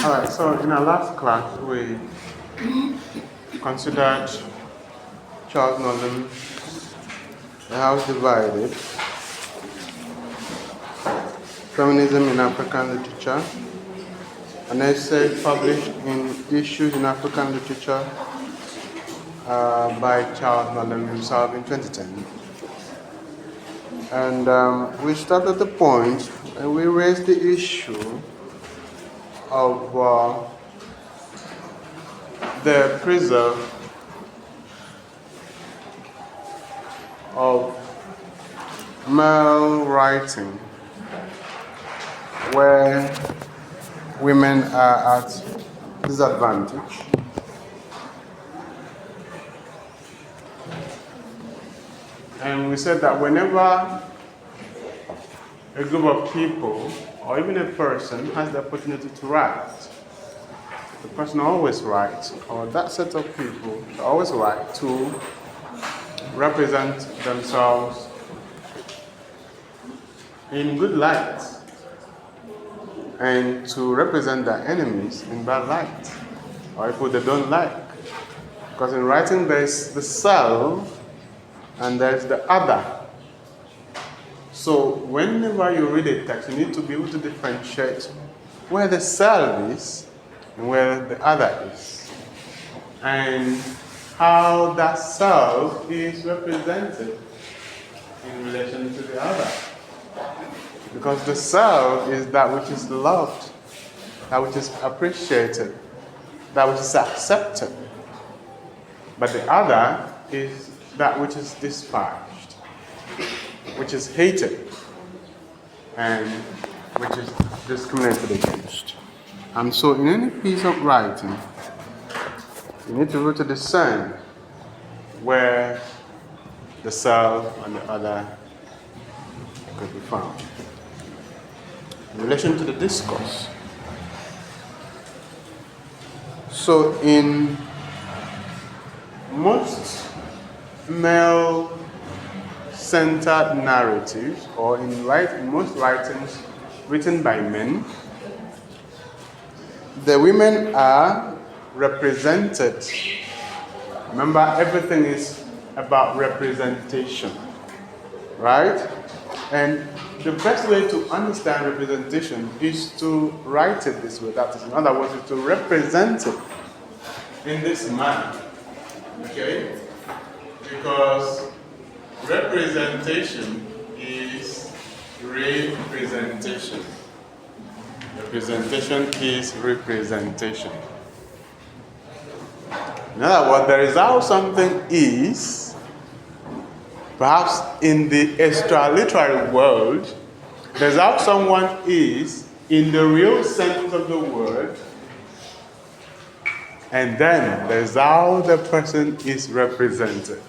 Alright, so in our last class we considered Charles Nnolim, The House Divided, Feminism in African Literature, an essay published in Issues in African Literature by Charles Nnolim himself in 2010. And we stopped at the point and we raised the issue of the preserve of male writing where women are at disadvantage. And we said that whenever a group of people or even a person has the opportunity to write, the person always writes, or that set of people always write to represent themselves in good light and to represent their enemies in bad light, or people they don't like. Because in writing there's the self and there's the other. So whenever you read a text, you need to be able to differentiate where the self is and where the other is, and how that self is represented in relation to the other. Because the self is that which is loved, that which is appreciated, that which is accepted. But the other is that which is despised, which is hated, and which is discriminated against. And so in any piece of writing, you need to be able to discern where the self and the other could be found. In relation to the discourse, so in most male-centered narratives, or in most writings written by men, the women are represented. Remember, everything is about representation, right? And the best way to understand representation is to write it this way. That is, in other words, is to represent it in this manner. Okay? Because representation is representation. Representation is representation. In other words, there is how something is, perhaps in the extra-literary world, there's how someone is in the real sense of the word, and then there's how the person is represented.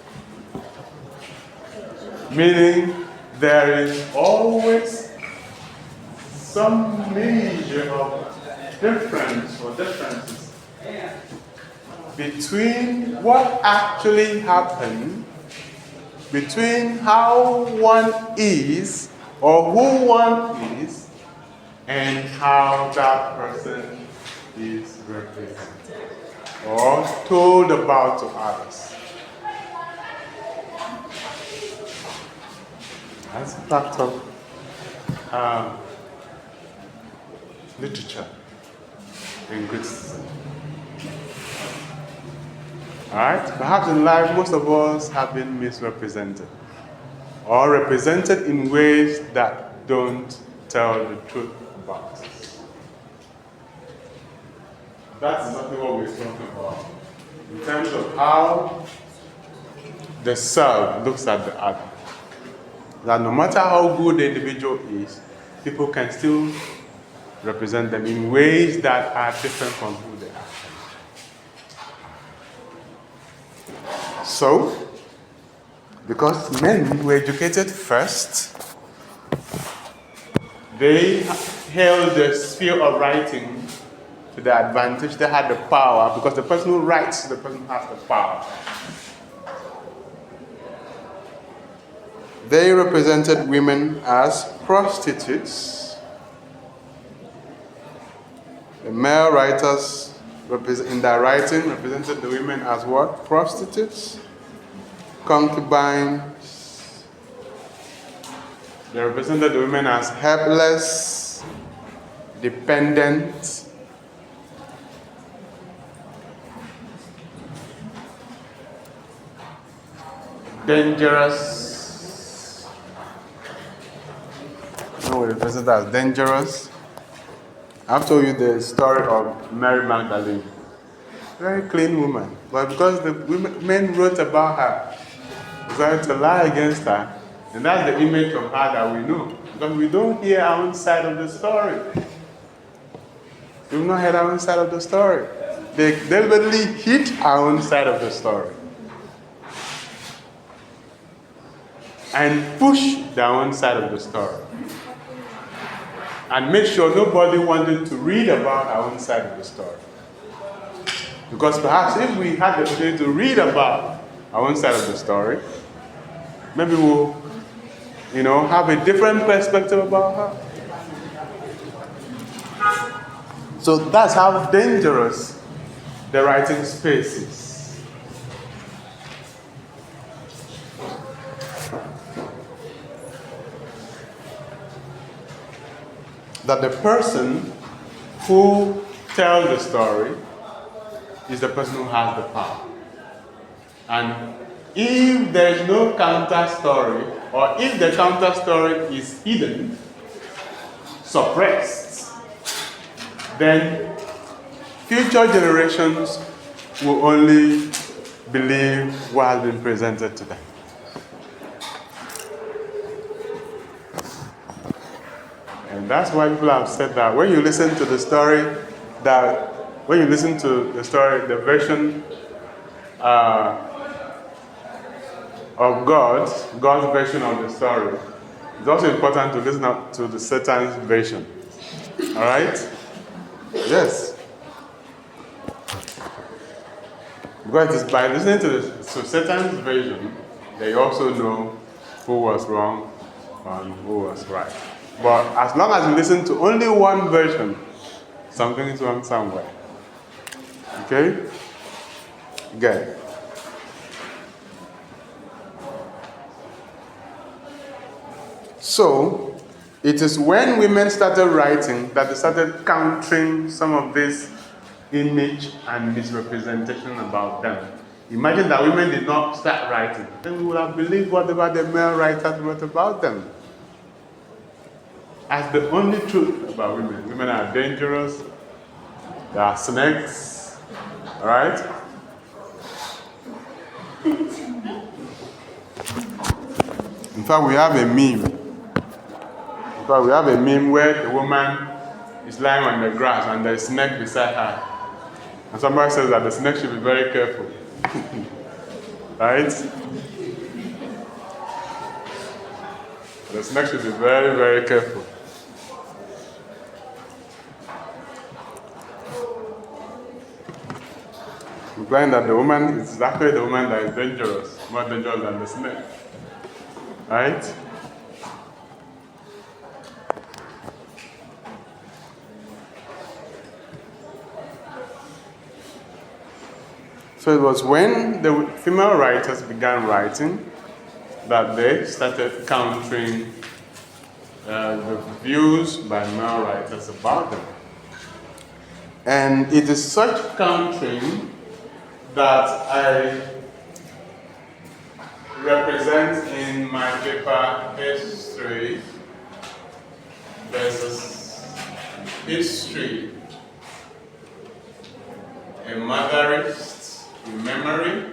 Meaning, there is always some measure of difference or differences between what actually happened, between how one is or who one is, and how that person is represented or told about to others. That's a fact of literature and criticism. Alright? Perhaps in life, most of us have been misrepresented or represented in ways that don't tell the truth about us. That's exactly what we're talking about in terms of how the self looks at the other. That no matter how good the individual is, people can still represent them in ways that are different from who they are. So, because men were educated first, they held the sphere of writing to their advantage. They had the power, because the person who writes, the person who has the power. They represented women as prostitutes The male writers in their writing represented the women as what? Prostitutes, concubines. They represented the women as helpless, dependent, dangerous. No, we represent as dangerous. I've told you the story of Mary Magdalene. Very clean woman. But because the men wrote about her, decided to lie against her, and that's the image of her that we know. Because we don't hear our own side of the story. We've not heard our own side of the story. They deliberately hid our own side of the story. And push their own side of the story. And make sure nobody wanted to read about our own side of the story. Because perhaps if we had the opportunity to read about our own side of the story, maybe we'll, have a different perspective about her. So that's how dangerous the writing space is. That the person who tells the story is the person who has the power. And if there is no counter story, or if the counter story is hidden, suppressed, then future generations will only believe what has been presented to them. And that's why people have said that when you listen to the story, the version of God's version of the story, it's also important to listen up to the Satan's version. All right? Yes. Because it is by listening to Satan's version, they also know who was wrong and who was right. But as long as you listen to only one version, something is wrong somewhere. Okay? Good. So, it is when women started writing that they started countering some of this image and misrepresentation about them. Imagine that women did not start writing. Then we would have believed whatever the male writers wrote about them as the only truth about women. Women are dangerous. They are snakes. All right? In fact, we have a meme. Where the woman is lying on the grass and there's a snake beside her. And somebody says that the snake should be very careful. Right? The snake should be very, very careful. We find that the woman is exactly the woman that is dangerous, more dangerous than the snake. Right? So it was when the female writers began writing that they started countering the views by male writers about them. And it is such countering that I represent in my paper History versus History, a motherist memory,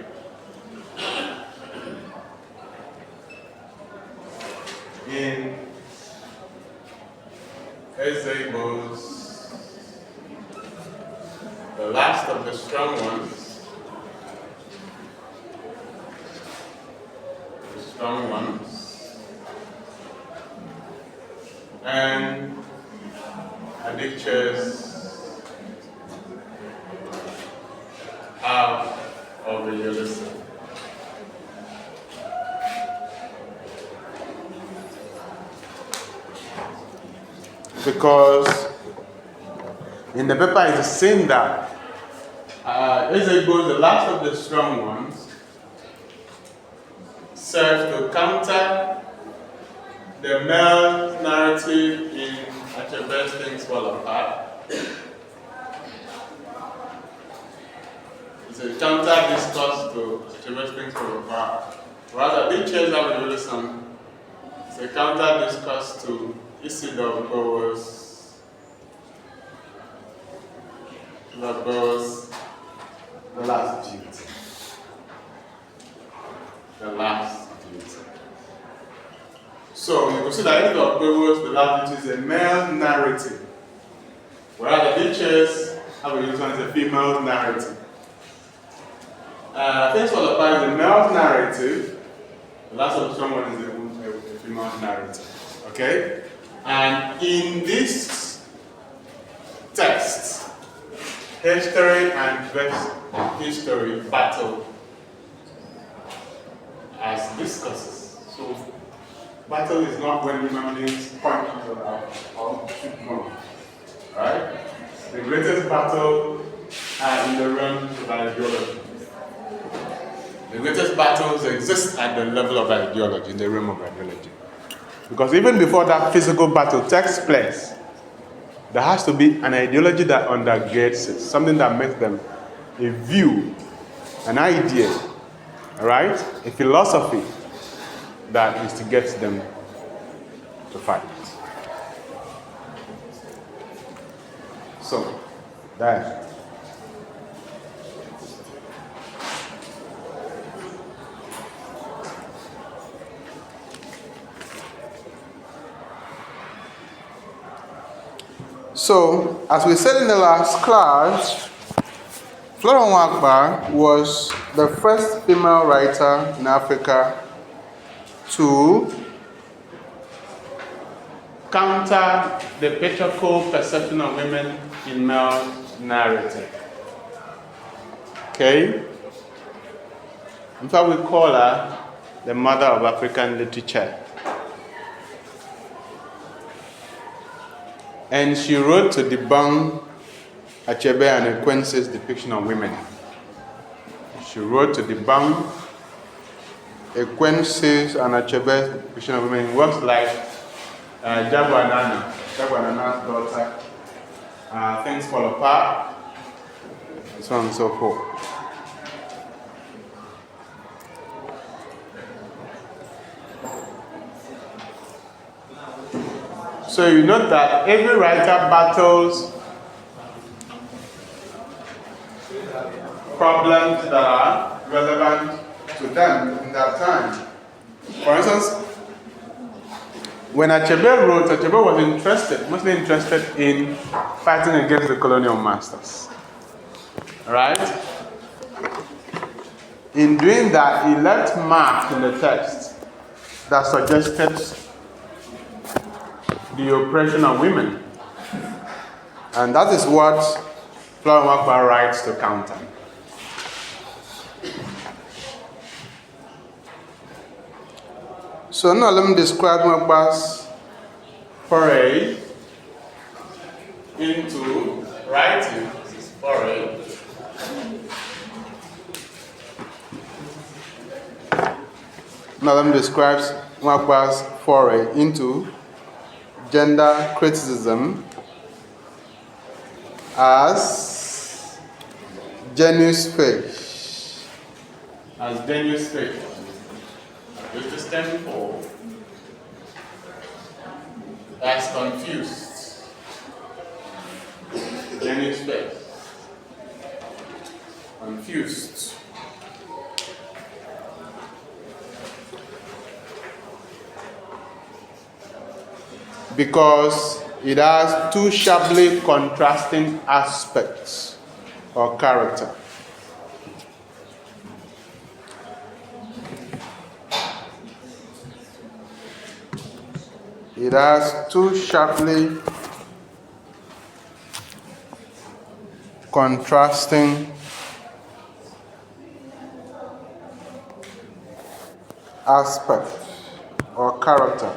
in Ezebo's The Last of the Strong Ones, and Adicture's Out of the Ulysses. Because in the paper is saying that Ezegbo, the last of the strong ones, serves to counter the male narrative in Achebe's Things Fall Apart. It's a counter discourse to Achebe's Things Fall Apart. Rather, the chairs have a relation. It's a counter discourse to Isidore Bower's The Last Duty. The Last Duty. So you can see that Isidore Bower's The Last Duty is a male narrative, whereas the teachers have a relation as a female narrative. Things Fall Apart is a male narrative. The Last of the Strong One is a female narrative. Okay? And in this text, history and history battle as discourses. So, battle is not when human beings punch each other or shoot more. Right? The greatest battle are in the realm of ideology. The greatest battles exist at the level of ideology, in the realm of ideology. Because even before that physical battle takes place, there has to be an ideology that undergirds it, something that makes them a view, an idea, right? A philosophy that instigates them to fight. So, that. So, as we said in the last class, Flora Nwakpa was the first female writer in Africa to counter the patriarchal perception of women in male narrative. Okay? In fact, we call her the mother of African literature. And she wrote to debunk Achebe and Ekwense's depiction of women. She wrote to debunk Ekwense's and Achebe's depiction of women in works like Jagwanana's daughter, Things Fall Apart, and so on and so forth. So you note that every writer battles problems that are relevant to them in that time. For instance, when Achebe wrote, Achebe was mostly interested in fighting against the colonial masters. Right? In doing that, he left marks in the text that suggested the oppression of women. And that is what Flora Nwakpa writes to counter. So Nnolim describes Nwakpa's foray into writing. Nnolim describes Nwakpa's foray into gender criticism as Genu's faith. As Genu's faith. Which is 10-4. As confused. Genu's faith. Confused. Because it has two sharply contrasting aspects or character. It has two sharply contrasting aspects or character.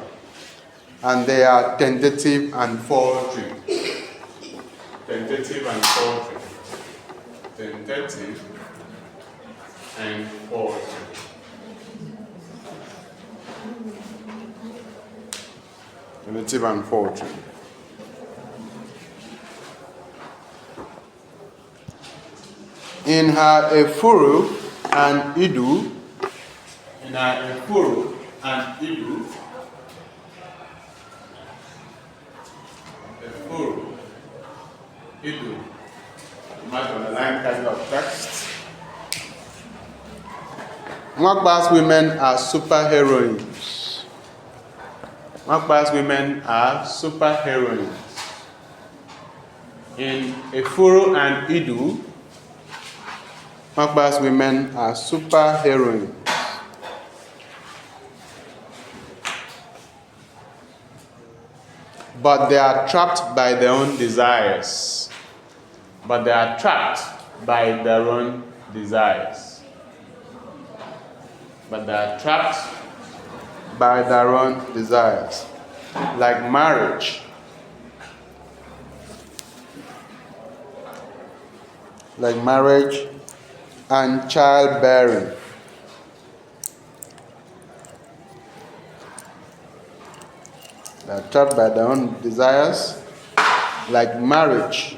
And they are tentative and faltering. Tentative negative and positive, tentative and positive. Tentative and positive. In her efuru and idu, in her efuru and idu, efuru, idu, you might underline kind of text. Mwakba's women are superheroines. Mwakba's women are superheroines. In efuru and idu, Mwakba's women are superheroines. But they are trapped by their own desires. But they are trapped by their own desires. But they are trapped by their own desires. Like marriage. Like marriage and childbearing. They are trapped by their own desires, like marriage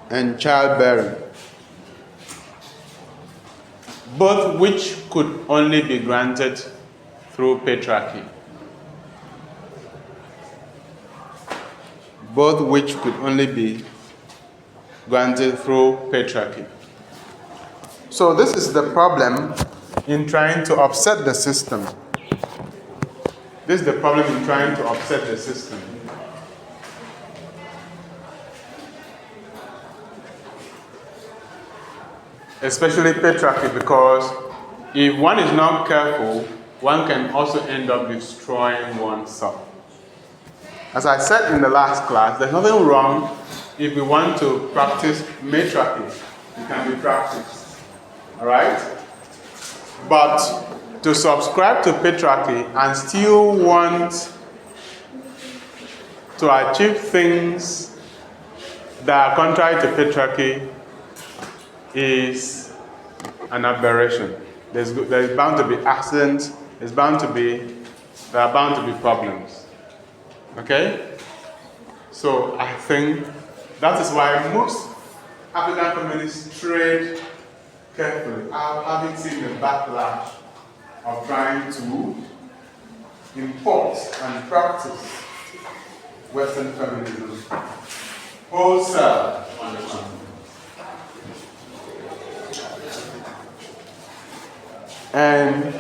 and childbearing, both which could only be granted through patriarchy. Both which could only be granted through patriarchy. So this is the problem in trying to upset the system. This is the problem in trying to upset the system. Especially patriarchy, because if one is not careful, one can also end up destroying oneself. As I said in the last class, there's nothing wrong if we want to practice matriarchy. It can be practiced. Alright? But to subscribe to patriarchy and still want to achieve things that are contrary to patriarchy is an aberration. There's bound to be accidents, there are bound to be problems. Okay? So I think that is why most African feminists trade carefully. I haven't seen the backlash of trying to import and practice Western feminism wholesale on the continent. And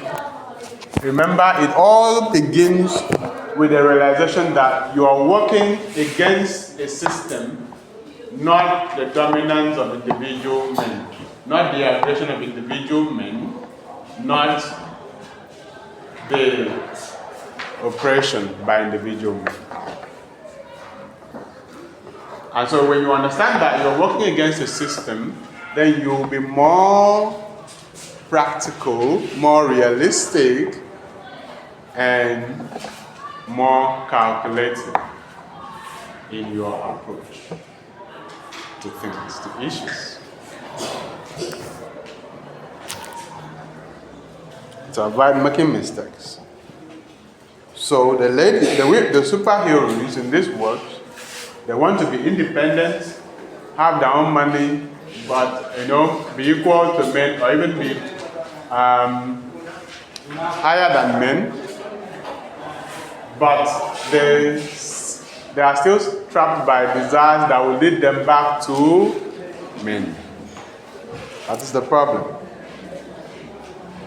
remember, it all begins with the realization that you are working against a system, not the dominance of individual men, not the aggression of individual men, not the oppression by individual men. And so when you understand that you're working against a system, then you'll be more practical, more realistic, and more calculated in your approach to things, to issues. To avoid making mistakes. So the superheroes in this world, they want to be independent, have their own money, but be equal to men, or even be higher than men. But they are still trapped by desires that will lead them back to men. That is the problem.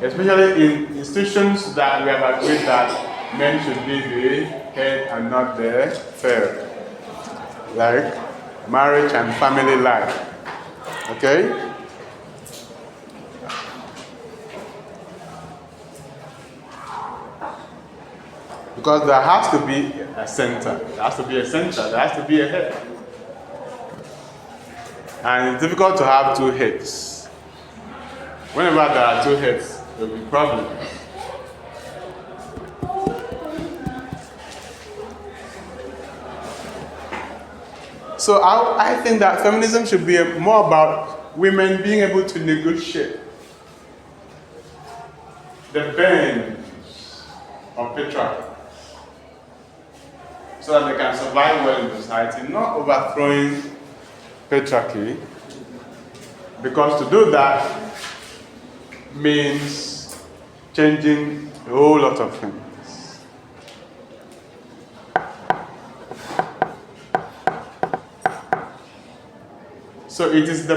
Especially in institutions that we have agreed that men should be the head and not the tail. Like marriage and family life. Okay? Because there has to be a center. There has to be a center. There has to be a head. And it's difficult to have two heads. Whenever there are two heads, there will be problems. So I think that feminism should be more about women being able to negotiate the bends of patriarchy so that they can survive well in society, not overthrowing patriarchy, because to do that means changing a whole lot of things. So it is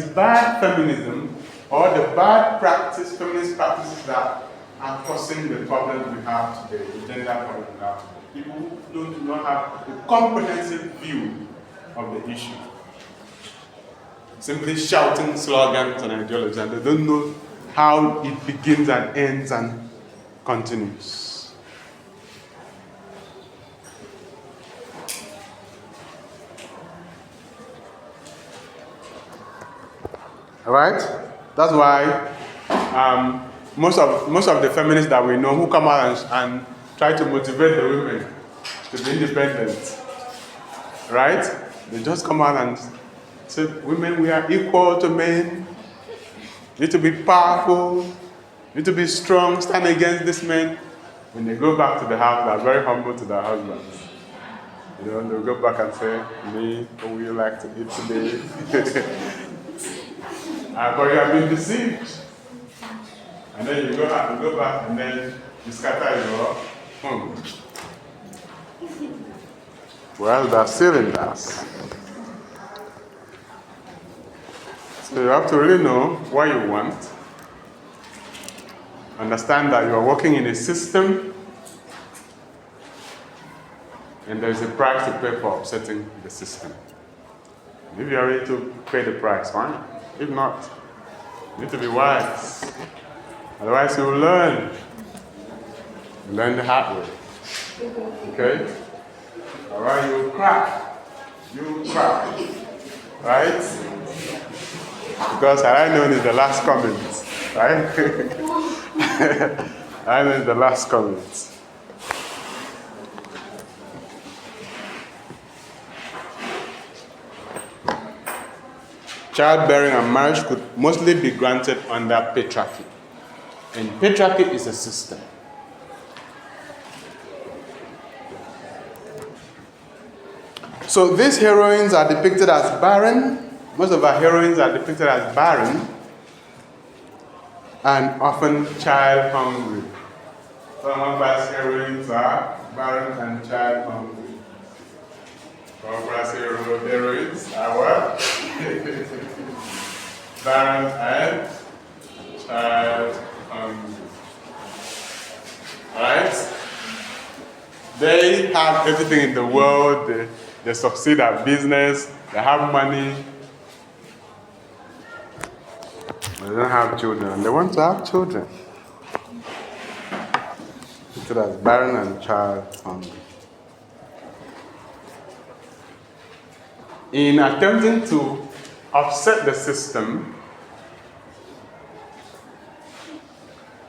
bad feminism or the bad feminist practices that are causing the problems we have today, the gender problem we have today. People do not have a comprehensive view of the issue. Simply shouting slogans and ideology, and they don't know how it begins and ends and continues. All right? That's why most of the feminists that we know who come out and try to motivate the women to be independent, right? They just come out and say, women, we are equal to men. You need to be powerful. You need to be strong. Stand against this man. When they go back to the house, they are very humble to their husbands. You know, they'll go back and say, me, what would you like to eat today? But you have been deceived. And then you go back and then you scatter your home. Well, they're still in that. So you have to really know what you want. Understand that you are working in a system and there is a price to pay for upsetting the system. If you are ready to pay the price, fine. If not, you need to be wise. Otherwise, you will learn. You learn the hard way. Okay? All right, you will cry. You will cry. Right? Because I know it's the last comment. Right? I know it's the last comment. Childbearing and marriage could mostly be granted under patriarchy. And patriarchy is a system. So these heroines are depicted as barren. Most of our heroines are depicted as barren and often child hungry. Some of us heroines are barren and child hungry. Some of us heroines are what? Barren and child hungry. Right? They have everything in the world. They succeed at business. They have money. They don't have children. And they want to have children. So that's barren and child hungry. In attempting to upset the system,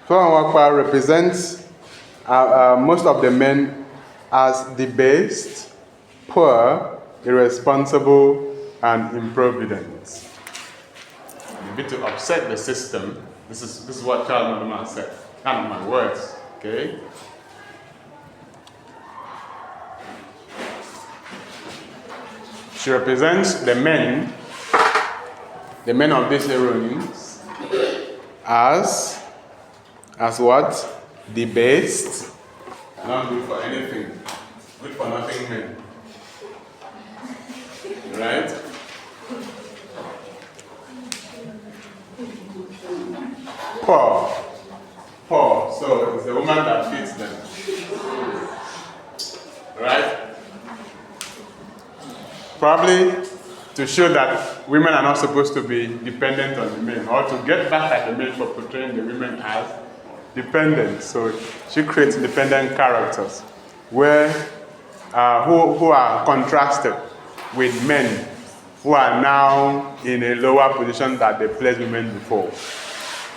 Florence represents most of the men as debased, poor, irresponsible, and improvident. A bit to upset the system. This is what Charles Nnolim said. Not my words, okay? She represents the men of these heroines as what? Debased, not good for anything, good for nothing men. Right? Poor. So it's the woman that feeds them. Right? Probably to show that women are not supposed to be dependent on the men, or to get back at the men for portraying the women as dependent. So she creates dependent characters where who are contrasted with men who are now in a lower position that they placed women before.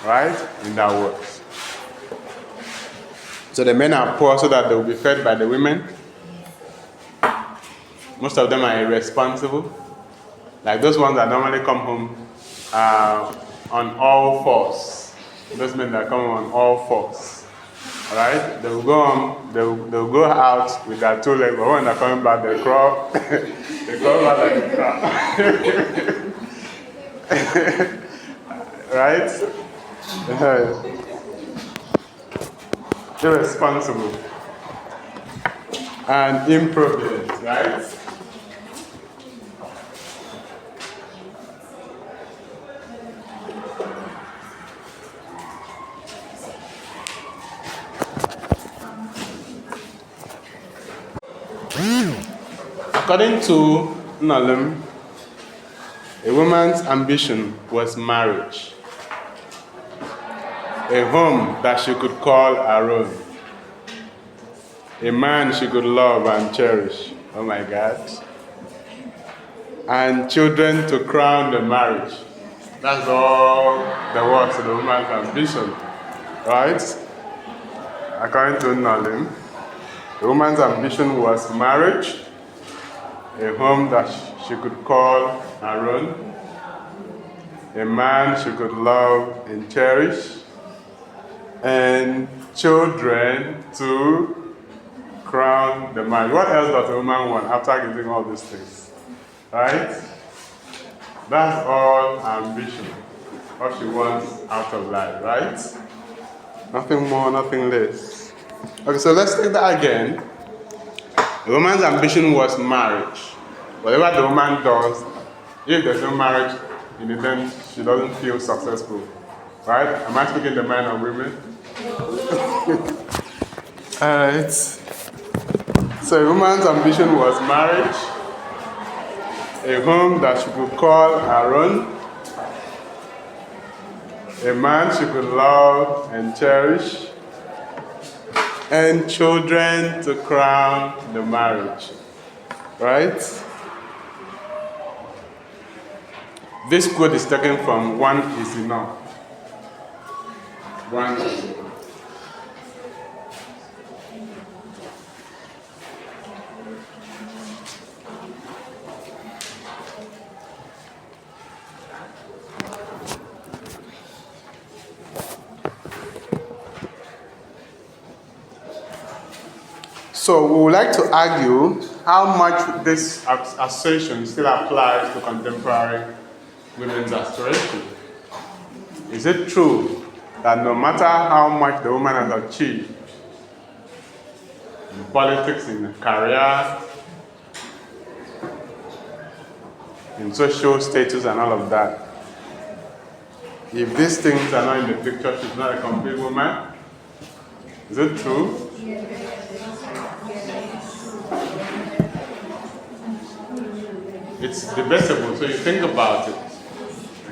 Right? In that works. So the men are poor so that they will be fed by the women. Most of them are irresponsible. Like those ones that normally come home on all fours. Those men that come home on all fours. Alright? They will go on, they will go out with their 2 legs, but when they're coming back, they crawl. They crawl back like a crab. Right? Irresponsible. And improvident, right? According to Nnolim, a woman's ambition was marriage, a home that she could call her own, a man she could love and cherish, oh my God, and children to crown the marriage. That's all there was to the woman's ambition, right? According to Nnolim, the woman's ambition was marriage, a home that she could call her own, a man she could love and cherish, and children to crown the marriage. What else does a woman want after getting all these things? Right? That's all ambition. What she wants out of life, right? Nothing more, nothing less. Okay, so let's take that again. The woman's ambition was marriage. Whatever the woman does, if there's no marriage in it, then she doesn't feel successful. Right? Am I speaking the men or women? Alright. So a woman's ambition was marriage, a home that she could call her own, a man she could love and cherish, and children to crown the marriage. Right? This quote is taken from One Is Enough. One is enough. So we would like to argue how much this assertion still applies to contemporary women's aspiration. Is it true that no matter how much the woman has achieved in politics, in career, in social status and all of that, if these things are not in the picture, she's not a complete woman? Is it true? It's debatable, so you think about it.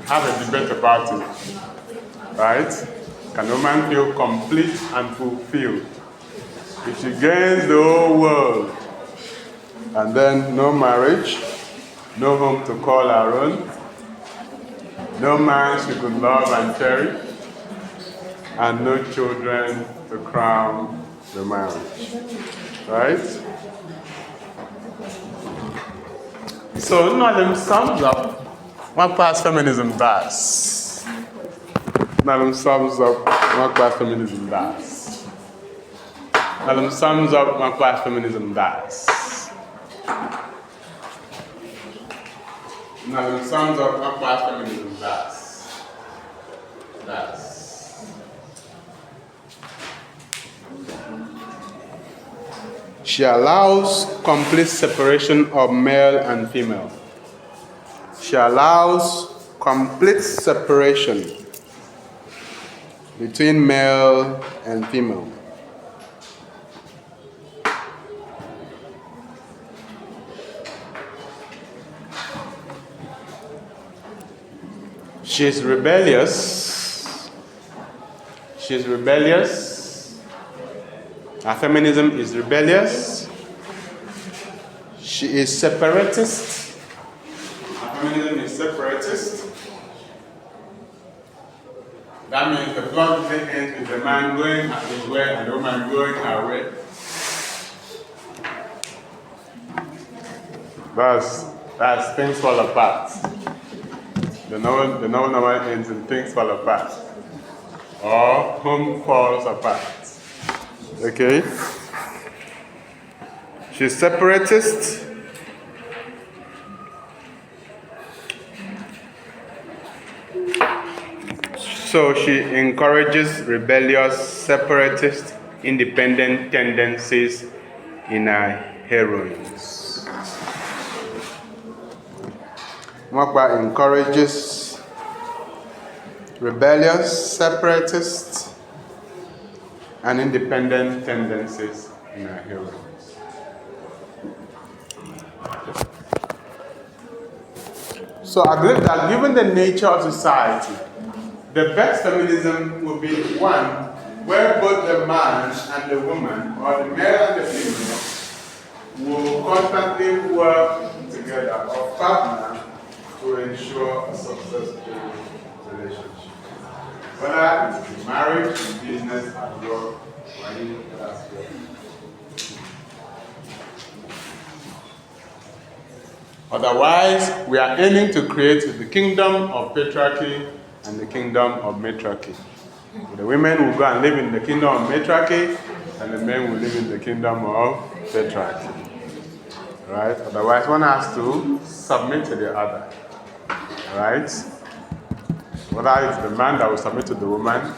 Have a debate about it. Right? Can a woman feel complete and fulfilled if she gains the whole world and then no marriage, no home to call her own, no man she could love and cherish, and no children to crown the marriage? Right? So Nnolim sums up what class feminism does. Nnolim sums up what class feminism does. Nnolim sums up what class feminism does. Nnolim sums up what class feminism does. She allows complete separation of male and female. She allows complete separation between male and female. She is rebellious. She is rebellious. Her feminism is rebellious. She is separatist. Her feminism is separatist. That means the plot usually ends with the man going his way and the woman going her way. That's things fall apart. The novel normally ends in things fall apart. Or home falls apart. Okay? She's separatist. So she encourages rebellious, separatist, independent tendencies in her heroines. Mwakwa encourages rebellious, separatist, and independent tendencies in her heroines. So I believe that given the nature of society, the best feminism will be one where both the man and the woman, or the male and the female, will constantly work together or partner to ensure a successful relationship. Whether it's in marriage, in business, at work, or any other aspect. Otherwise, we are aiming to create the kingdom of patriarchy and the kingdom of matriarchy. The women will go and live in the kingdom of matriarchy, and the men will live in the kingdom of patriarchy. Right? Otherwise, one has to submit to the other. Right? Whether it's the man that will submit to the woman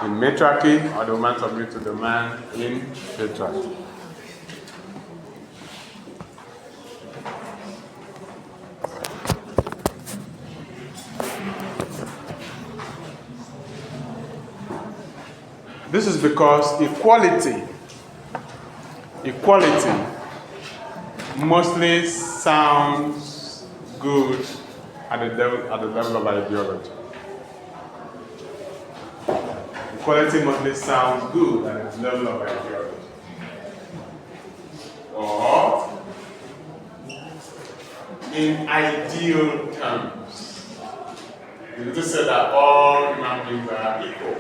in matriarchy, or the woman submit to the man in patriarchy. This is because equality mostly sounds good at the level of ideology. Equality mostly sounds good at the level of ideology. Or in ideal terms. You just say that all human beings are equal.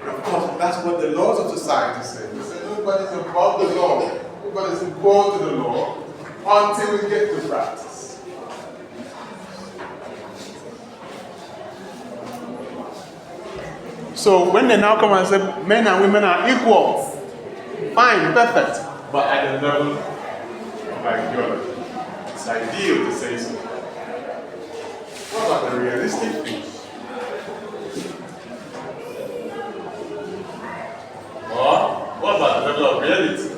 Of course, that's what the laws of society say. They say nobody's above the law. Nobody's equal to the law until we get to practice. So when they now come and say men and women are equal, fine, perfect, but at the level of ideology, it's ideal to say so. What about the realistic things? Or what about the level of reality?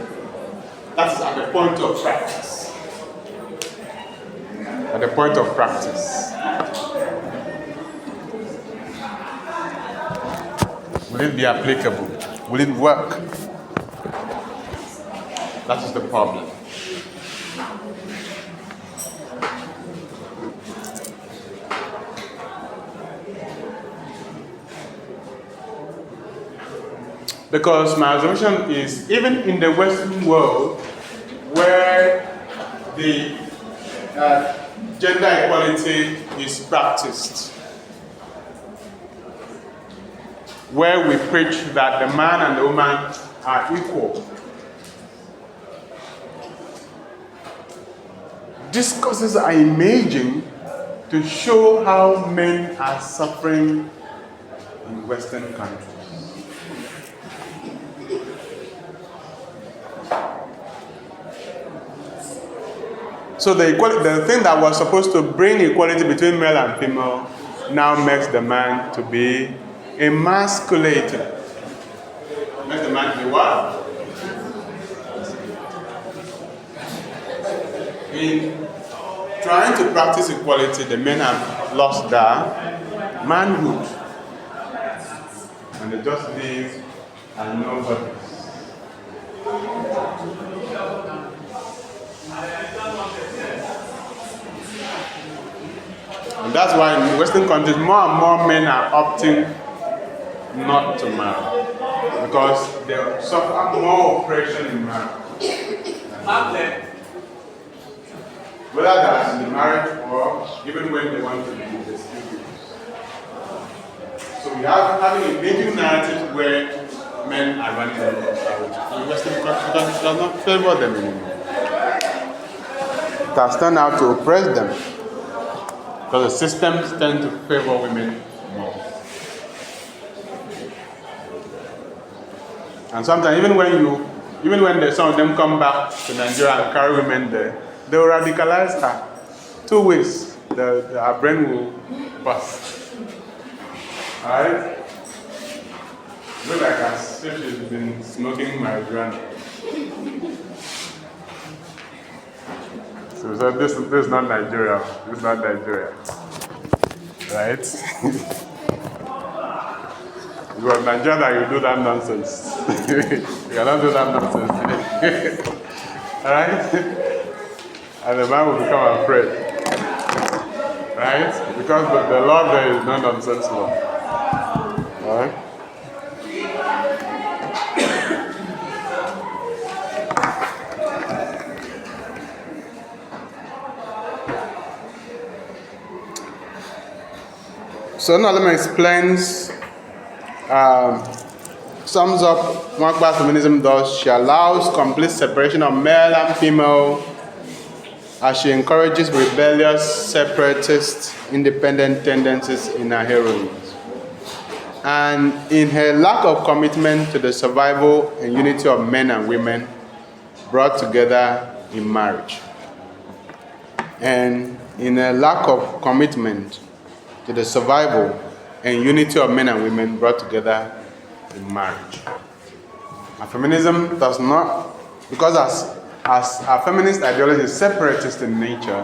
That is at the point of practice. At the point of practice. Will it be applicable? Will it work? That is the problem. Because my observation is, even in the Western world, where the gender equality is practiced, where we preach that the man and the woman are equal, discourses are emerging to show how men are suffering in Western countries. So the thing that was supposed to bring equality between male and female now makes the man to be emasculated. Makes the man to be what? In trying to practice equality, the men have lost their manhood. And they just live as nobodies. And that's why in Western countries, more and more men are opting not to marry. Because they suffer more oppression in marriage. Whether that's in the marriage or even when they want to leave, they still do. So we are having a major narrative where men are running out of marriage. And Western countries does not favor them anymore. it has turned out to oppress them. Because the systems tend to favor women more. And sometimes even when some of them come back to Nigeria and carry women there, they will radicalize her. 2 weeks, her brain will bust. Alright? Look like as if she's been smoking marijuana. So this is not Nigeria. This is not Nigeria. Right? It was Nigeria that you do that nonsense. You cannot do that nonsense. Alright? And the man will become afraid. Right? Because the law there is no nonsense law. Alright? So Nnolim explains, sums up what class feminism does. She allows complete separation of male and female as she encourages rebellious, separatist, independent tendencies in her heroines. And in her lack of commitment to the survival and unity of men and women brought together in marriage. And in her lack of commitment to the survival and unity of men and women brought together in marriage. And feminism does not, because as our feminist ideology is separatist in nature,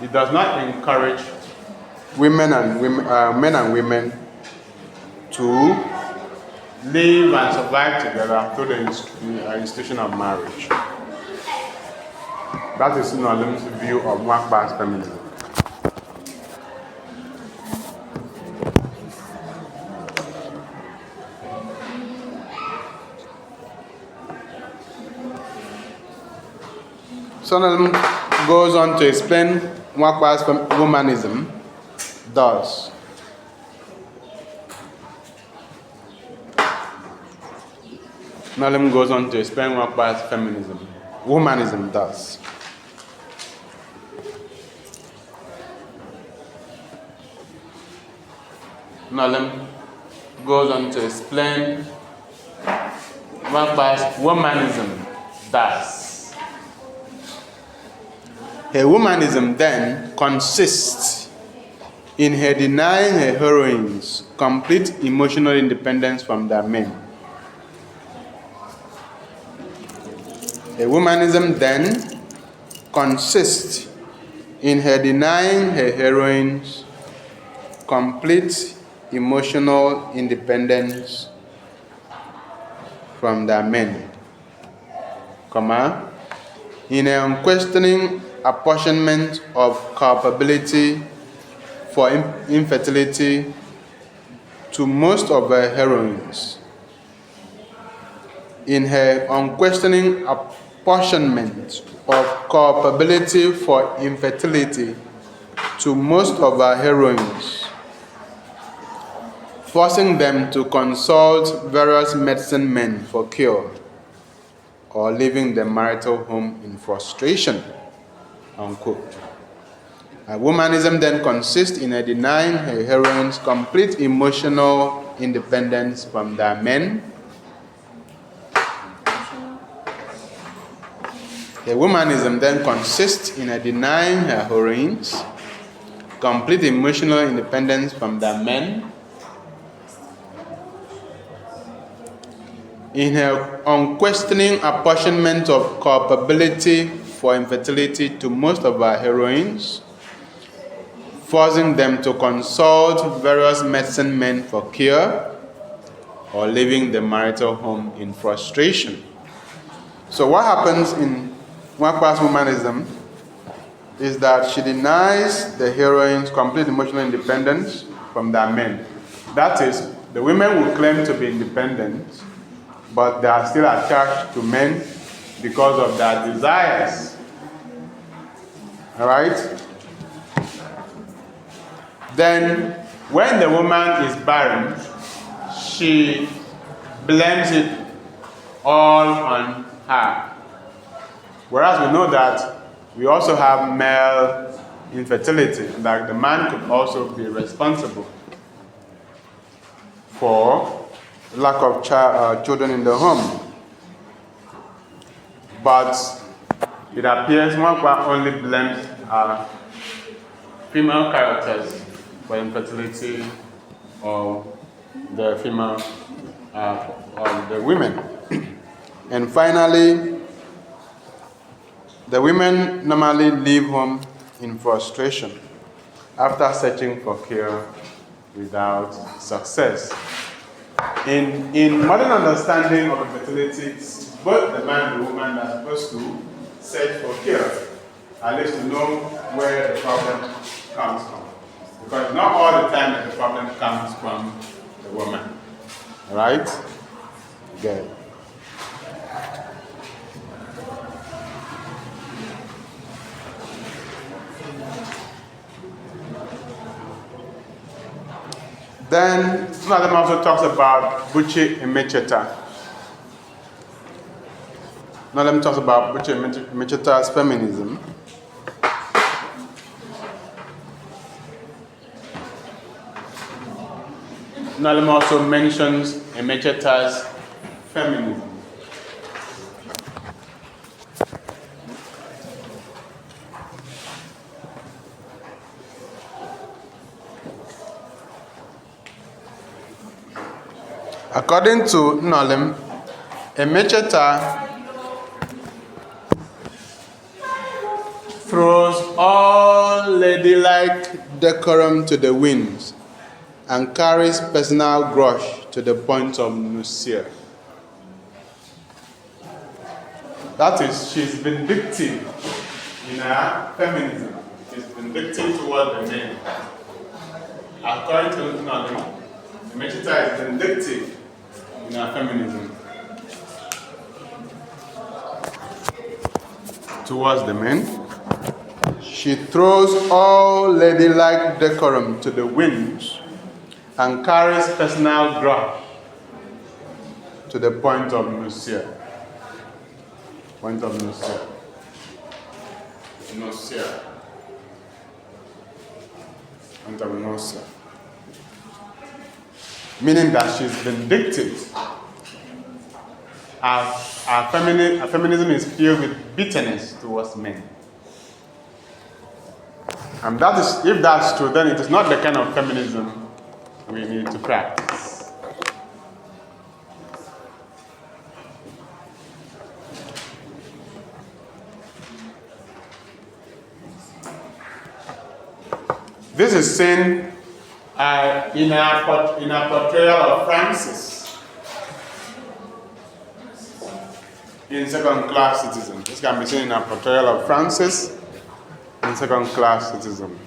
it does not encourage men and women to live and survive together through the institution of marriage. That is Nnolim's view of Nwakpa's feminism. So Nnolim goes on to explain Nwakpa's womanism does. Nnolim goes on to explain Nwakpa's womanism does. Nnolim goes on to explain Nwakpa's womanism does. Her womanism then consists in her denying her heroines complete emotional independence from their men. Her womanism then consists in her denying her heroines complete emotional independence from their men, in her unquestioning apportionment of culpability for infertility to most of her heroines, in her unquestioning apportionment of culpability for infertility to most of her heroines, forcing them to consult various medicine men for cure, or leaving the marital home in frustration, unquote. Her womanism then consists in her denying her heroines complete emotional independence from their men. Her womanism then consists in her denying her heroines complete emotional independence from their men, in her unquestioning apportionment of culpability for infertility to most of her heroines, forcing them to consult various medicine men for cure, or leaving the marital home in frustration. So what happens in Nwakpa's womanism is that she denies the heroines complete emotional independence from their men. That is, the women will claim to be independent, but they are still attached to men because of their desires. All right? Then, when the woman is barren, she blames it all on her. Whereas we know that we also have male infertility, that the man could also be responsible for lack of children in the home. But it appears Mwakwa only blames female characters for infertility of the female of the women. And finally, the women normally leave home in frustration after searching for cure without success. In modern understanding of infertility, it's both the man and the woman that are supposed to search for cure, at least to know where the problem comes from. Because not all the time that the problem comes from the woman. All right? Good. Then Nnolim also talks about Buchi Emecheta. Nnolim talks about Buchi Emecheta's feminism. Nnolim also mentions Emecheta's feminism. According to Nnolim, Emecheta throws all ladylike decorum to the winds and carries personal grudge to the point of nausea. That is, she's vindictive in her feminism. She's vindictive toward the men. According to Nnolim, Emecheta is vindictive in her feminism towards the men. She throws all ladylike decorum to the winds and carries personal grudge to the point of nausea. Point of nausea. Nausea. Point of nausea. Meaning that she's vindictive. Our feminism is filled with bitterness towards men. And that is, if that's true, then it is not the kind of feminism we need to practice. This is seen in our portrayal of Francis in Second Class Citizen. This can be seen in our portrayal of Francis in Second Class Citizen.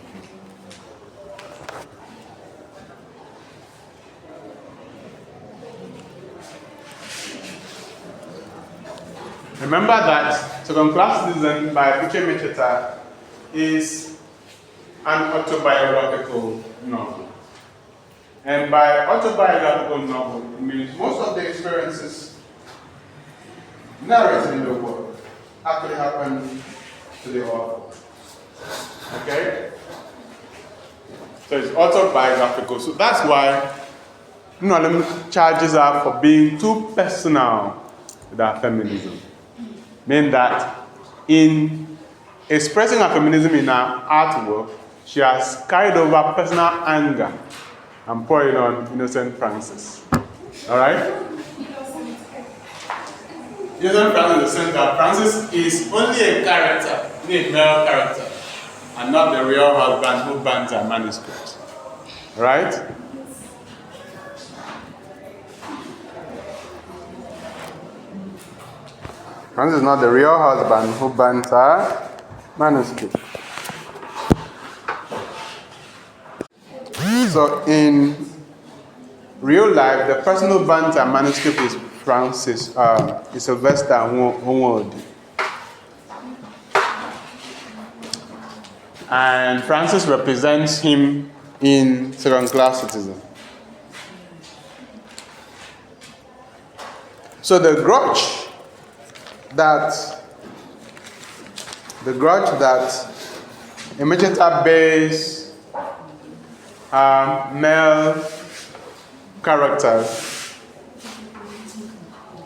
Remember that Second Class Citizen by Buchi Emecheta is an autobiographical novel. And by autobiographical novel, it means most of the experiences narrated in the work actually happened to the author. Okay? So it's autobiographical. So that's why Nnolim charges her for being too personal with her feminism. Meaning that in expressing her feminism in her artwork, she has carried over personal anger and poured it on innocent Francis. Alright? Innocent Francis in the sense that Francis is only a character, only a male character, and not the real husband who burns her manuscript. Right? Francis is not the real husband who burns her manuscript. So in real life, the person who burns her manuscript is Francis, is Sylvester Nwodi. And Francis represents him in Second Class Citizen. So the grudge that the grudge that Emecheta bears male character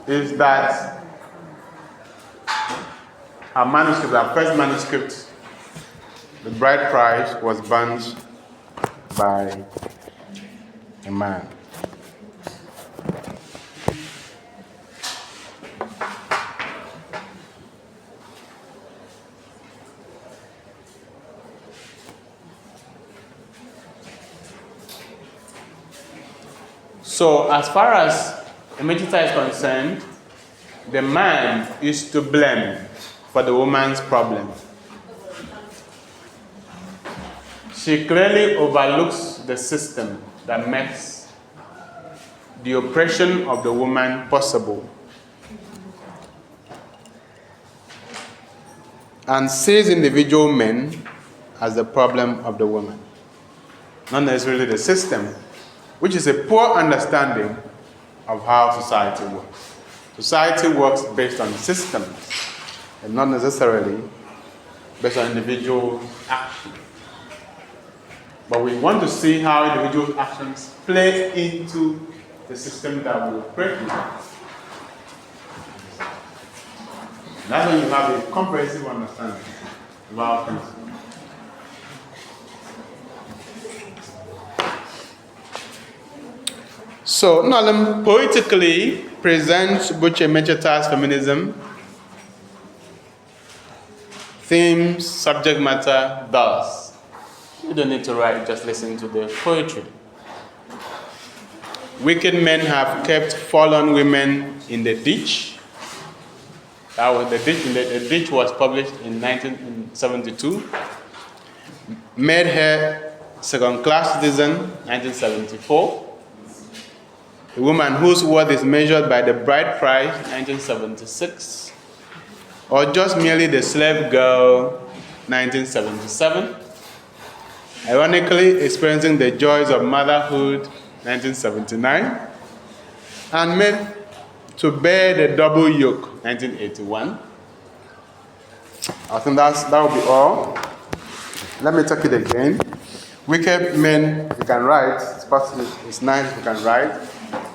is that her manuscript, her first manuscript, the bride price, was burnt by a man. So as far as Emecheta is concerned, the man is to blame for the woman's problem. She clearly overlooks the system that makes the oppression of the woman possible and sees individual men as the problem of the woman, not necessarily the system, which is a poor understanding of how society works. Society works based on systems and not necessarily based on individual action. But we want to see how individual actions play into the system that we operate in. That's when you have a comprehensive understanding of how things work. So, Nnolim poetically presents Buche Emecheta's feminism, themes, subject matter, thus. You don't need to write, just listen to the poetry. Wicked men have kept fallen women in the ditch. That was the ditch was published in 1972. Made her second-class citizen, 1974. A woman whose worth is measured by the bride price, 1976. Or just merely the slave girl, 1977. Ironically, experiencing the joys of motherhood, 1979. And made to bear the double yoke, 1981. I think that will be all. Let me take it again. Wicked men, you can write. It's nice if you can write.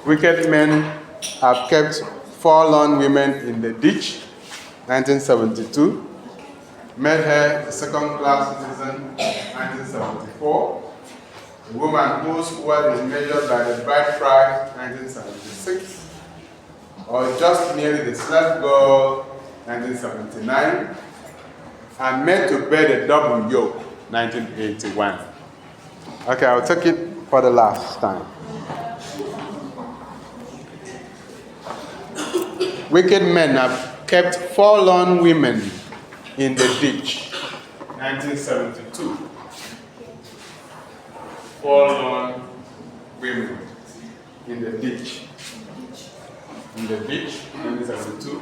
Wicked men have kept forlorn women in the ditch, 1972. Made her a second-class citizen, 1974. A woman whose worth is measured by the bride price, 1976. Or just merely the slave girl, 1979. And made to bear the double yoke, 1981. Okay, I'll take it for the last time. Wicked men have kept forlorn women in the ditch, 1972. Forlorn women in the ditch. In the ditch, 1972.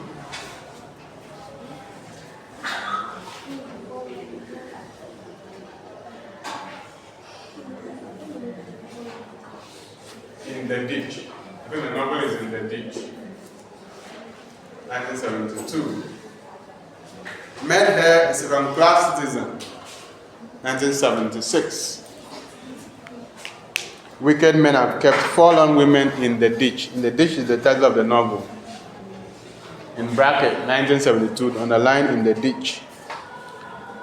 In the ditch. I think the novel is In the Ditch. 1972. Made her a second-class citizen, 1976. Wicked men have kept fallen women in the ditch. In the ditch is the title of the novel. In bracket, 1972, underline In the Ditch.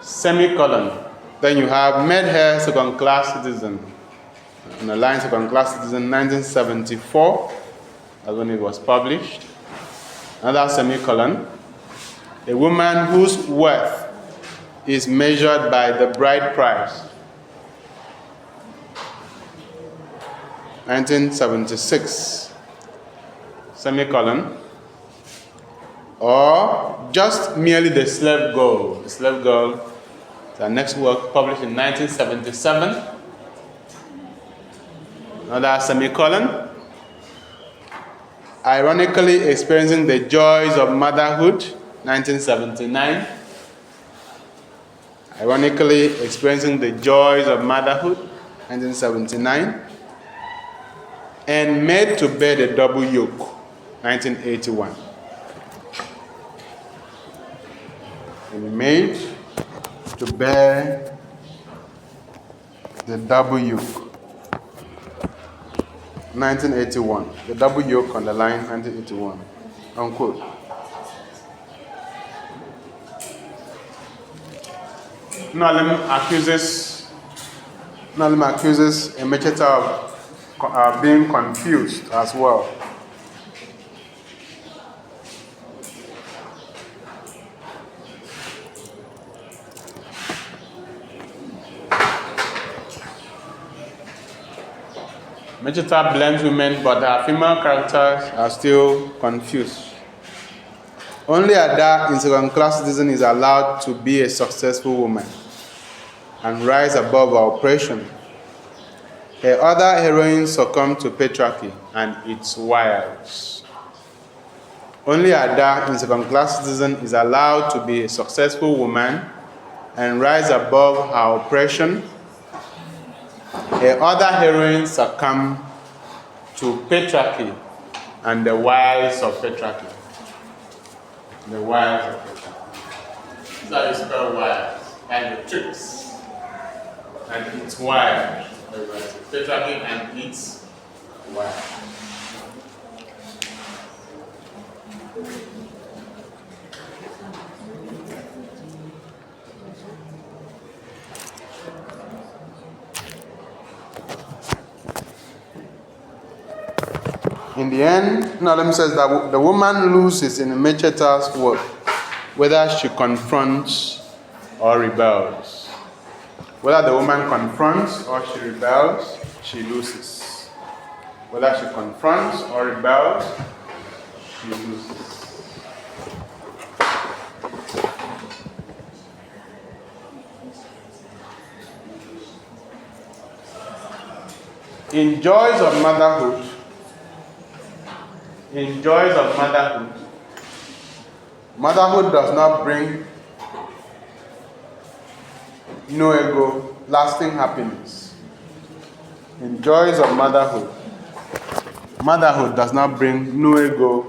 Semicolon. Then you have made her second-class citizen. Underline second-class citizen, 1974. That's when it was published. Another semicolon. A woman whose worth is measured by the bride price, 1976. Semicolon. Or just merely the slave girl. The slave girl, the next work published in 1977. Another semicolon. Ironically experiencing the joys of motherhood, 1979. Ironically experiencing the joys of motherhood, 1979. And made to bear the double yoke, 1981. And made to bear the double yoke. 1981. The double yoke on the line 1981. Unquote. Nnolim accuses Emecheta of being confused as well. Emecheta blames women, but her female characters are still confused. Only Ada, in second-class citizen, is allowed to be a successful woman and rise above her oppression. Her other heroines succumb to patriarchy and its wiles. Only Ada, in second-class citizen, is allowed to be a successful woman and rise above her oppression. Her other heroines succumb to patriarchy and the wiles of patriarchy. The wiles of patriarchy. These are the spell wiles, and the tricks, and its wiles. Patriarchy and its wiles. In the end, Nnolim says that the woman loses in Emecheta's work, whether she confronts or rebels. Whether the woman confronts or she rebels, she loses. Whether she confronts or rebels, she loses. In joys of motherhood, motherhood does not bring no ego, lasting happiness. In joys of motherhood does not bring no ego,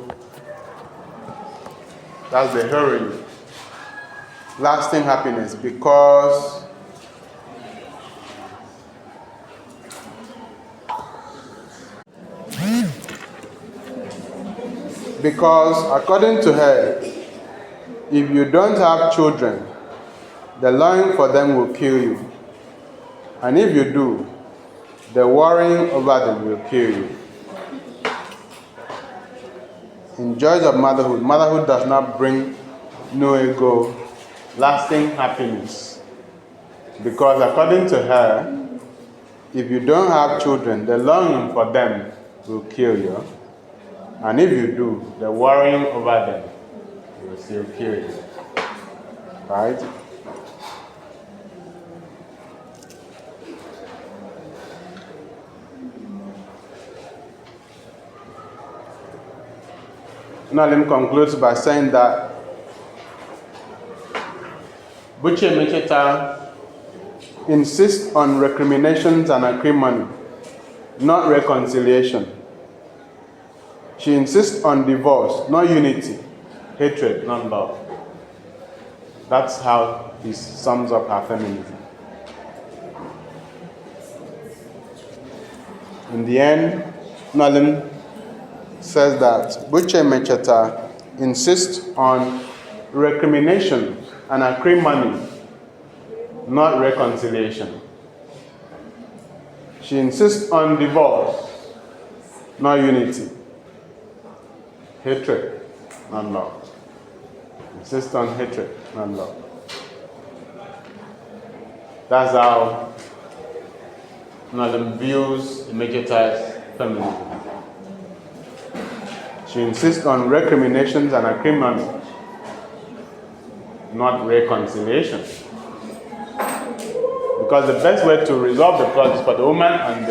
that's the heroine, lasting happiness, because according to her, if you don't have children, the longing for them will kill you. And if you do, the worrying over them will kill you. In joys of motherhood does not bring no ego, lasting happiness. Because according to her, if you don't have children, the longing for them will kill you. And if you do, the worrying over them will still kill you. Right? Nnolim concludes by saying that Buche Emecheta insists on recriminations and acrimony, not reconciliation. She insists on divorce, not unity, hatred, not love. That's how he sums up her feminism. In the end, Nnolim says that Buche Emecheta insists on recrimination and acrimony, not reconciliation. She insists on divorce, not unity. Hatred, not love. Insist on hatred, not love. That's how Nnolim views Emecheta's feminism. She insists on recriminations and acrimony, not reconciliation. Because the best way to resolve the problem is for the woman and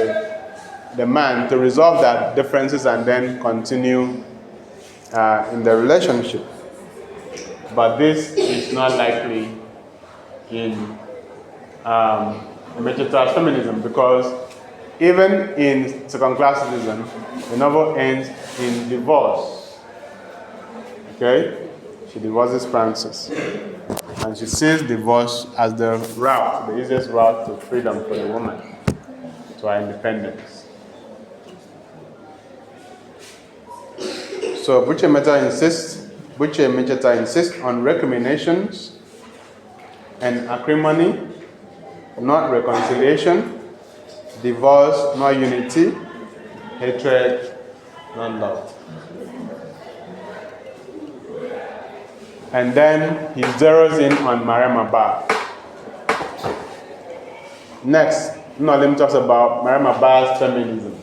the man to resolve their differences and then continue in the relationship. But this is not likely in Emecheta's feminism, because even in second-class citizen, the novel ends in divorce. Okay? She divorces Francis. And she sees divorce as the route, the easiest route to freedom for the woman, to her independence. So Buche Mecheta insists on recriminations and acrimony, not reconciliation, divorce, not unity, hatred, not love. And then he zeroes in on Mariam Abba. Next, Nnolim talks about Mariam Abba's feminism.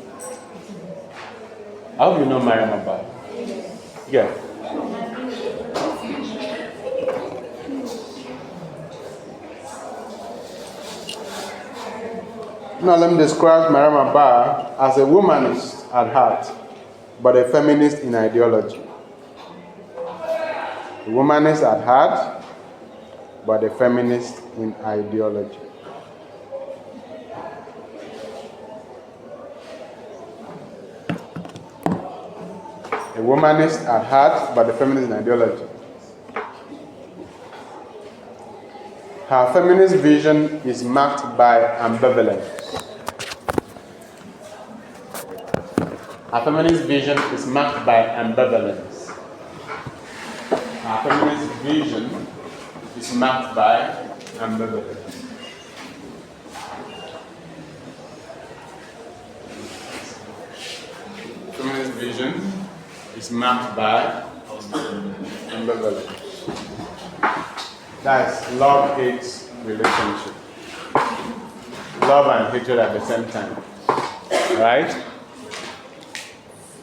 I hope you know Mariam Abba. Yeah. Nnolim describes Mariam Abba as a womanist at heart, but a feminist in ideology. A womanist at heart, but a feminist in ideology. A womanist at heart, but a feminist in ideology. Her feminist vision is marked by ambivalence. Her feminist vision is marked by ambivalence. Her feminist vision is marked by ambivalence. Feminist vision is marked by ambivalence. That's love-hate relationship. Love and hatred at the same time. Right?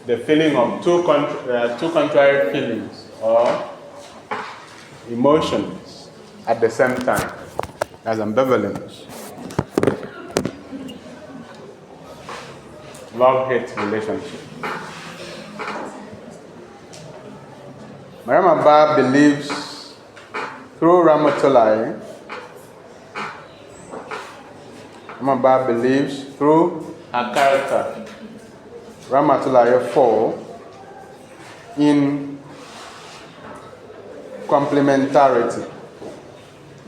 The feeling of two contrary feelings or emotions at the same time. That's ambivalence. Love-hate relationship. Mariam Abba believes through Rahmatullahi, Mariam Abba believes through her character, Rahmatullahi 4, in complementarity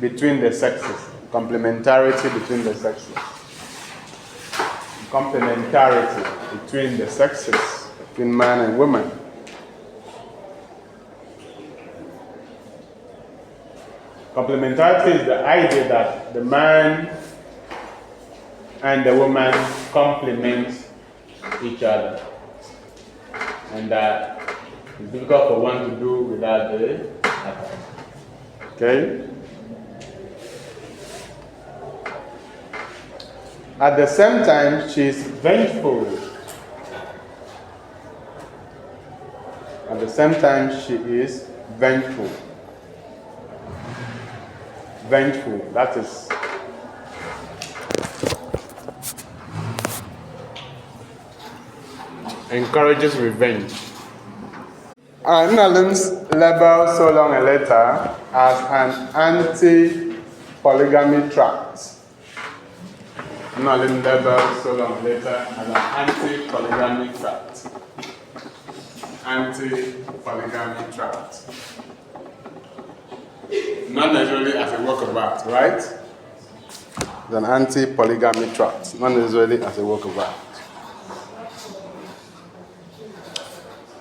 between the sexes. Complementarity between the sexes. Complementarity between the sexes, between man and woman. Complementarity is the idea that the man and the woman complement each other, and that it's difficult for one to do without the other. Okay? At the same time, she is vengeful. At the same time, she is vengeful. Vengeful, that is encourages revenge. Nnolim's label So Long a Letter as an anti-polygamy tract. Nnolim labels So Long a Letter as an anti-polygamy tract. Anti-polygamy tract. Not necessarily as a work of art, right? It's an anti-polygamy tract, not necessarily as a work of art.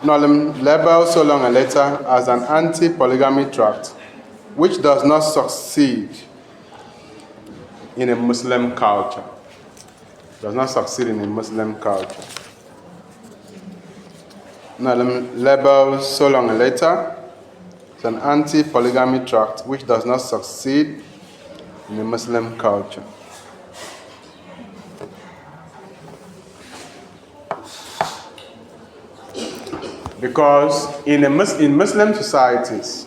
Nnolim labels So Long a Letter as an anti-polygamy tract which does not succeed in a Muslim culture. Does not succeed in a Muslim culture. Nnolim labels So Long a Letter as an anti-polygamy tract which does not succeed in a Muslim culture. Because in Muslim societies,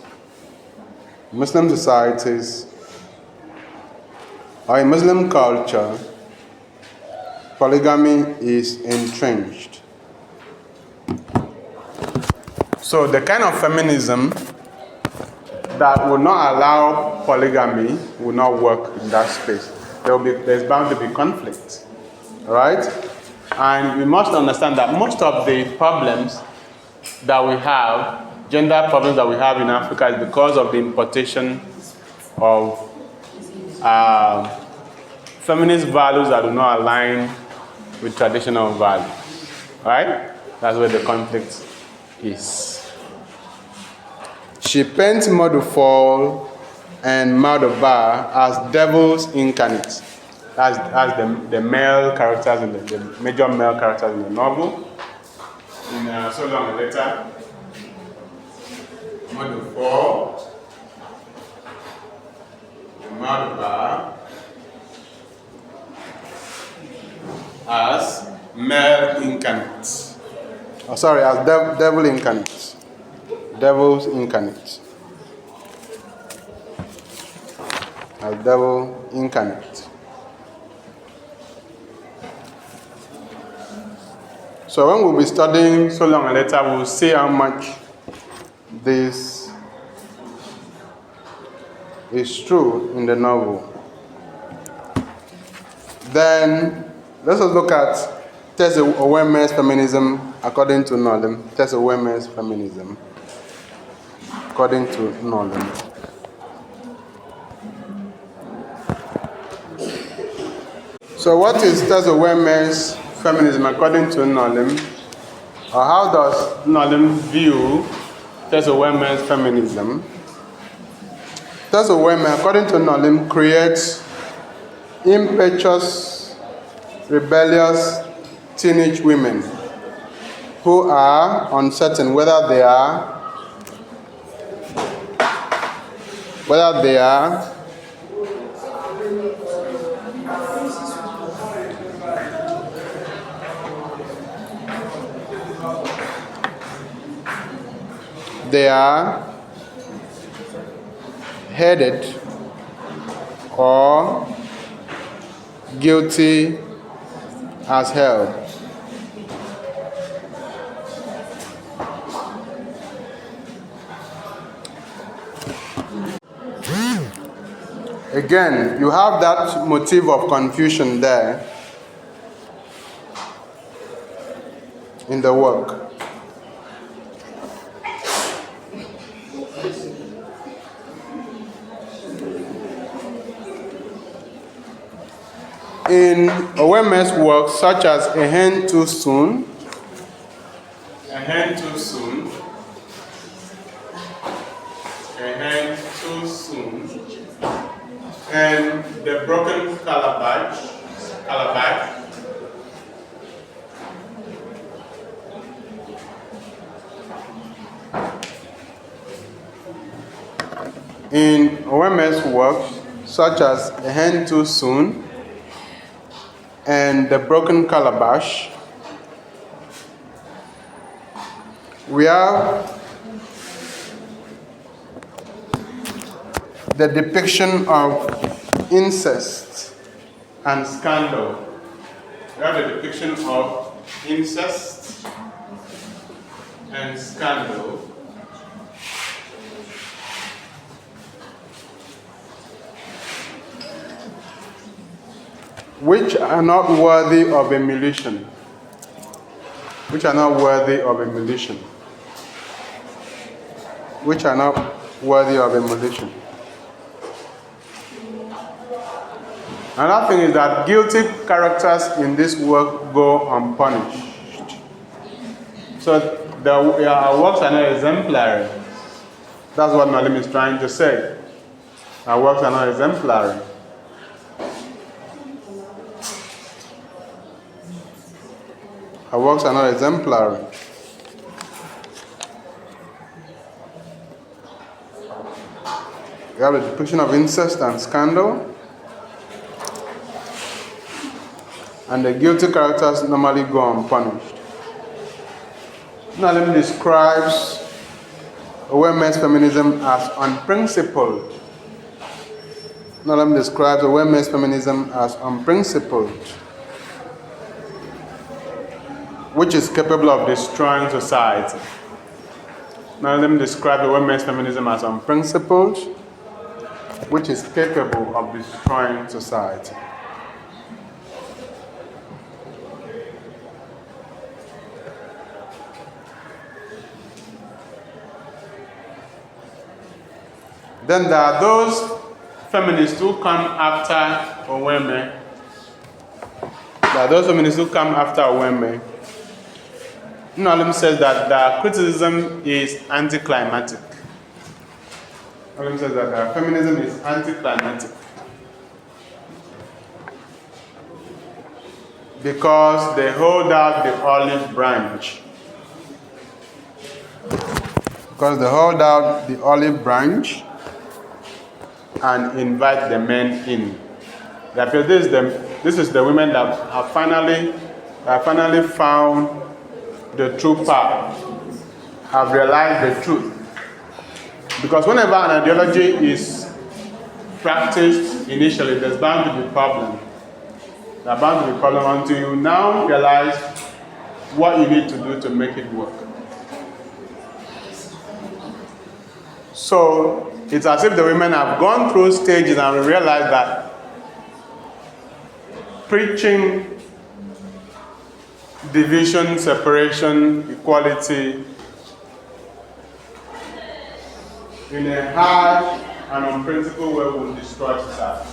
or in Muslim culture, polygamy is entrenched. So the kind of feminism that will not allow polygamy will not work in that space. There's bound to be conflict, right? And we must understand that most of the problems that we have, gender problems that we have in Africa, is because of the importation of feminist values that do not align with traditional values. Right? That's where the conflict is. She paints Modufall and Maldovar as devils incarnate. That's the male characters in the major male characters in the novel. In So Long a Letter, Modufall and Maldovar as male incarnate. Oh, sorry, as devil incarnate. Devils incarnate. As devil incarnate. So when we'll be studying So Long a Letter, we'll see how much this is true in the novel. Then let's also look at Tessa Oweme's feminism according to Nnolim. Tessa Oweme's feminism according to Nnolim. So what is Tessa Oweme's feminism according to Nnolim? Or how does Nnolim view Tessa Oweme's feminism? Tessa Oweme, according to Nnolim, creates impetuous, rebellious teenage women who are uncertain whether they are headed or guilty as hell. Again, you have that motive of confusion there in the work. In Oweme's works, such as A Hen Too Soon, and The Broken Calabash, in Oweme's works, such as A Hen Too Soon and The Broken Calabash, we have the depiction of incest and scandal. We have the depiction of incest and scandal, which are not worthy of emulation. Which are not worthy of emulation. Which are not worthy of emulation. Another thing is that guilty characters in this work go unpunished. So our works are not exemplary. That's what Nnolim is trying to say. Our works are not exemplary. Our works are not exemplary. We have a depiction of incest and scandal, and the guilty characters normally go unpunished. Nnolim describes Oweme's feminism as unprincipled. Nnolim describes Oweme's feminism as unprincipled, which is capable of destroying society. Nnolim describes Oweme's feminism as unprincipled, which is capable of destroying society. Then there are those feminists who come after women, Nnolim says that the criticism is anticlimactic. Nnolim says that feminism is anticlimactic because they hold out the olive branch. Because they hold out the olive branch and invite the men in. This is the women that have finally found the true path, have realized the truth. Because whenever an ideology is practiced initially, there's bound to be problems. There are bound to be problems until you now realize what you need to do to make it work. So it's as if the women have gone through stages and realized that preaching division, separation, equality in a hard and unprincipled way will destroy society.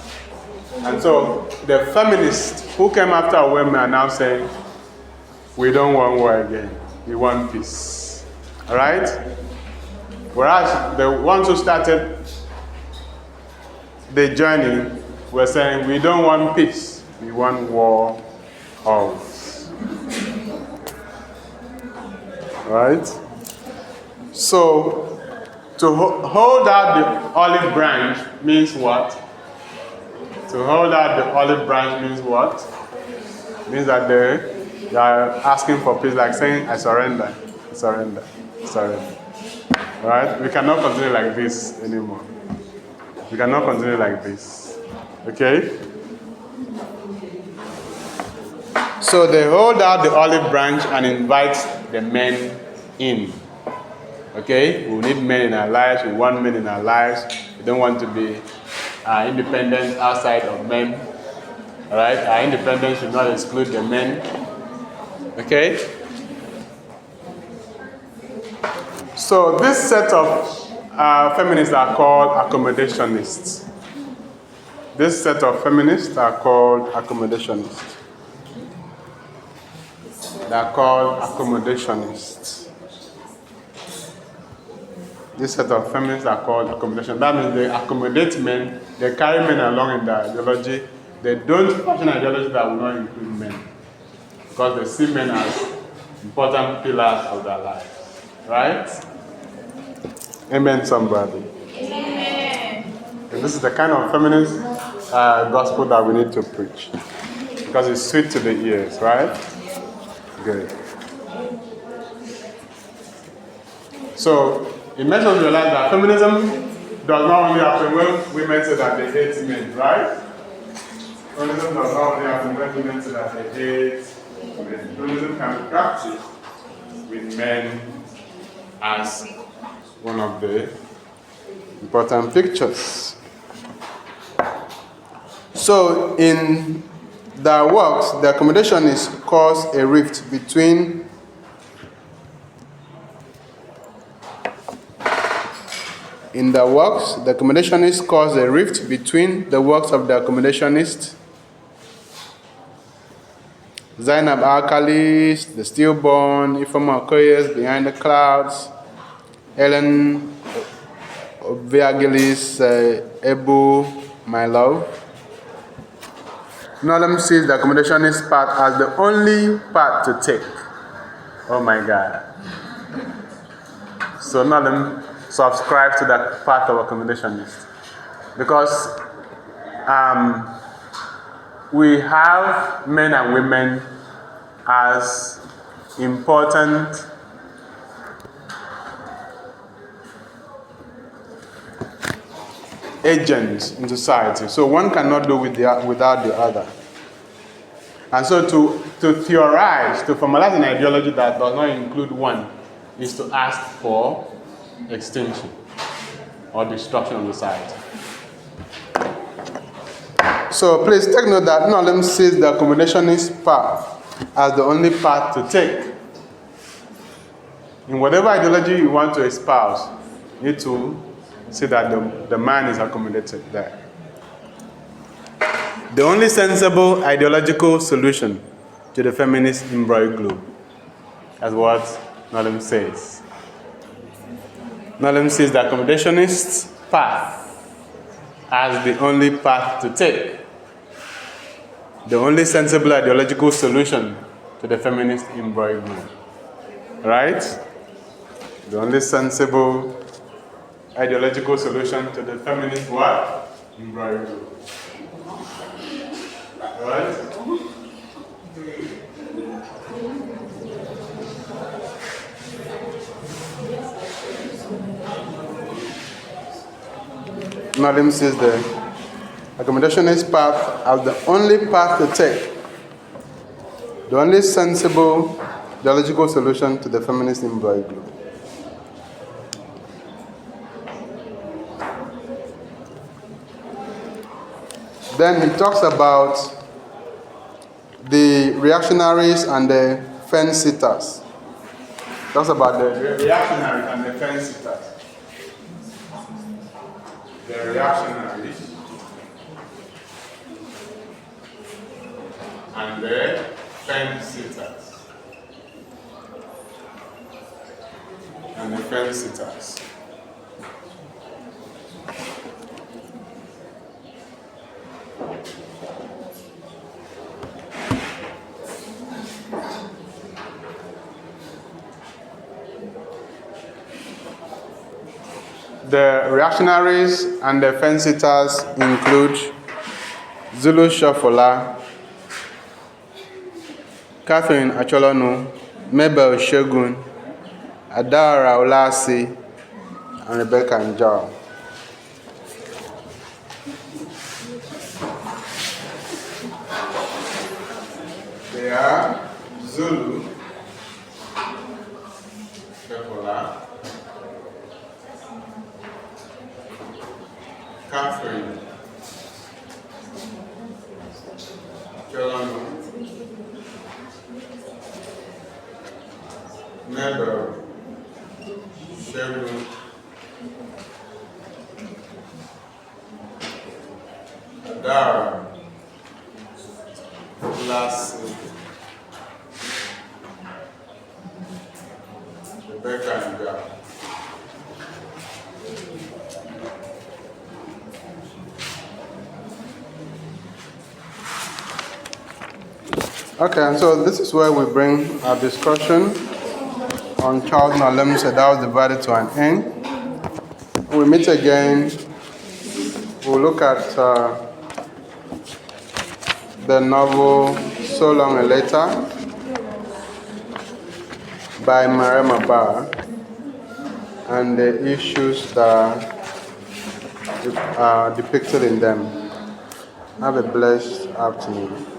And so the feminists who came after women are now saying, we don't want war again, we want peace. All right? Whereas the ones who started the journey were saying, we don't want peace, we want war always. Right? So, to hold out the olive branch means what? To hold out the olive branch means what? Means that they are asking for peace, like saying, I surrender, surrender, surrender. Right? We cannot continue like this anymore. We cannot continue like this. Okay? So they hold out the olive branch and invite the men in. Okay? We need men in our lives. We want men in our lives. We don't want to be independent outside of men. Alright? Our independence should not exclude the men. Okay? So this set of feminists are called accommodationists. This set of feminists are called accommodationists. They are called accommodationists. This set of feminists are called accommodationists. That means they accommodate men, they carry men along in their ideology. They don't fashion ideology that will not include men. Because they see men as important pillars of their lives. Right? Amen, somebody. Amen. And this is the kind of feminist gospel that we need to preach. Because it's sweet to the ears, right? Good. So, it makes us realize that feminism does not only happen when women say that they hate men, right? Feminism does not only happen when women say that they hate men. Feminism can be practiced with men as one of the important pictures. So, in their works, the accommodationists cause a rift between the works of the accommodationists, Zainab Alkalis, the stillborn, Ifeoma Okoye's Behind the Clouds, Ellen Obiageli's Ebu, My Love. Nnolim sees the accommodationist path as the only path to take. Oh my God. So Nnolim subscribes to the path of accommodationist. Because we have men and women as important agents in society. So one cannot do without the other. And so to theorize, to formalize an ideology that does not include one, is to ask for extinction or destruction of society. So please take note that Nnolim sees the accommodationist path as the only path to take. In whatever ideology you want to espouse, you need to see that the man is accommodated there. The only sensible ideological solution to the feminist imbroglio. That's what Nnolim says. Nnolim sees the accommodationist path as the only path to take. The only sensible ideological solution to the feminist imbroglio. Right? The only sensible ideological solution to the feminist what? Imbroglio. Right? Nnolim sees the accommodationist path as the only path to take. The only sensible ideological solution to the feminist imbroglio. Then he talks about the reactionaries and the fence-sitters. Talks about the reactionaries and the fence-sitters. The reactionaries and the fence-sitters. And the fence-sitters. The reactionaries and the fence-sitters include Zulu Shofola, Catherine Acholonu, Mabel Shogun, Adara Olasi, and Rebecca Njau. They are Zulu Shofola, Catherine Acholonu, Mabel Shogun, Adara Olasi, Rebecca Njau. Okay, and so this is where we bring our discussion on Charles Nnolim Sedao divided to an end. We meet again. We'll look at the novel So Long a Letter by Marema Barr and the issues that are depicted in them. Have a blessed afternoon.